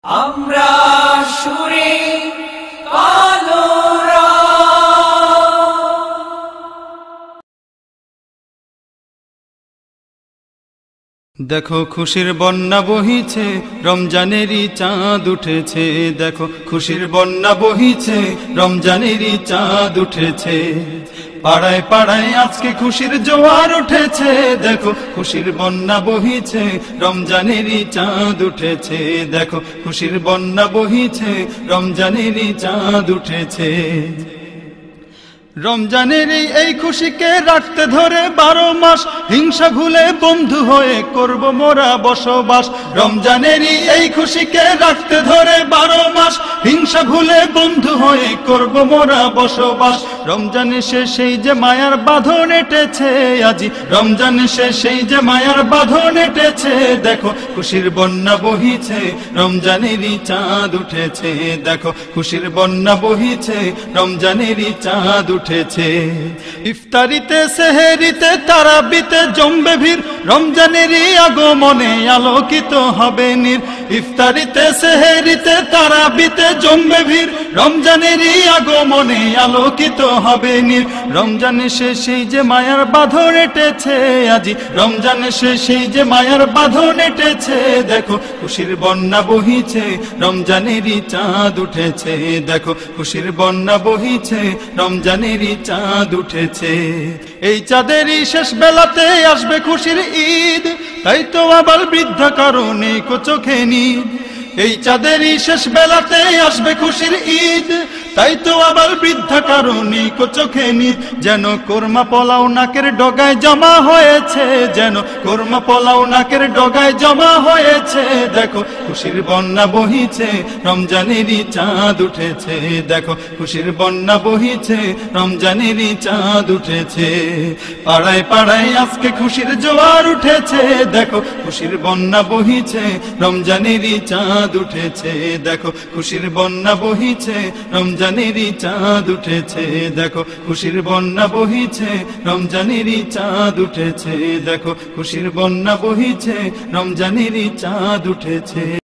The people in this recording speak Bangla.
আমরা সুরে কালোরা দেখো খুশির বন্যা বহিছে, রমজানেরই চাঁদ উঠেছে। দেখো খুশির বন্যা বহিছে, রমজানেরই চাঁদ উঠেছে। পাড়ায় পাড়ায় আজকে খুশির জোয়ার উঠেছে। দেখো খুশির বন্যা বহিছে, রমজানেরই চাঁদ উঠেছে। দেখো খুশির বন্যা বহিছে, রমজানেরই চাঁদ উঠেছে। রমজানের এই খুশিকে রাখতে ধরে 12 মাস, হিংসা ভুলে বন্ধু হয়ে করব মোরা বসবাস। রমজানের এই খুশিকে রাখতে ধরে 12 মাস, হিংসা ভুলে বন্ধু হয়ে করব মোরা বসবাস। রমজান এসে সেই যে মায়ার বাঁধন এঁটেছে আজি, রমজান এসে সেই যে মায়ার বাঁধন এঁটেছে। দেখো খুশির বন্যা বহিছে, রমজানেরই চাঁদ উঠেছে। দেখো খুশির বন্যা বহিছে, রমজানেরই চাঁদ উঠেছে। ইফতারিতে সেহেরিতে তারাবিতে জমবে ভিড়, রমজানেরই আগমনে আলোকিত হবে নীর। ইফতারিতে সেহেরিতে তারাবিতে জমবে ভিড়, রমজানেরই আগমনে আলোকিত হবে নীর। রমজান এসে সেই যে মায়ার বাঁধন এঁটেছে আজি, রমজান এসে সেই যে মায়ার বাঁধন এঁটেছে। দেখো খুশির বন্যা বহিছে, রমজানেরই চাঁদ উঠেছে। দেখো খুশির বন্যা বহিছে, রমজানেরই চাঁদ উঠেছে। এই চাঁদেরই শেষ বেলাতে আসবে খুশির ঈদ, তাই তো আবার বৃদ্ধা কারণে চোখে নিদ। এই চাঁদেরই শেষ বেলাতে আসবে খুশির ঈদ, তাই তো আবার বৃদ্ধা কারণে চোখে নিদ। যেন কোরমা পোলাও নাকের ডগায় জমা হয়েছে, যেন কোরমা পোলাও নাকের ডগায় জমা হয়েছে। দেখো খুশির বন্যা বহিছে, রমজানেরই চাঁদ উঠেছে। দেখো খুশির বন্যা বহিছে, রমজানেরই চাঁদ উঠেছে। পাড়ায় পাড়ায় আজকে খুশির জোয়ার উঠেছে। দেখো খুশির বন্যা বহিছে, রমজানেরই চাঁদ উঠেছে। দেখো খুশির বন্যা বহিছে, রমজানেরই চাঁদ উঠেছে। দেখো খুশির বন্যা বহিছে, রমজানেরই চাঁদ উঠেছে। দেখো খুশির বন্যা বহিছে, রমজানেরই চাঁদ উঠেছে।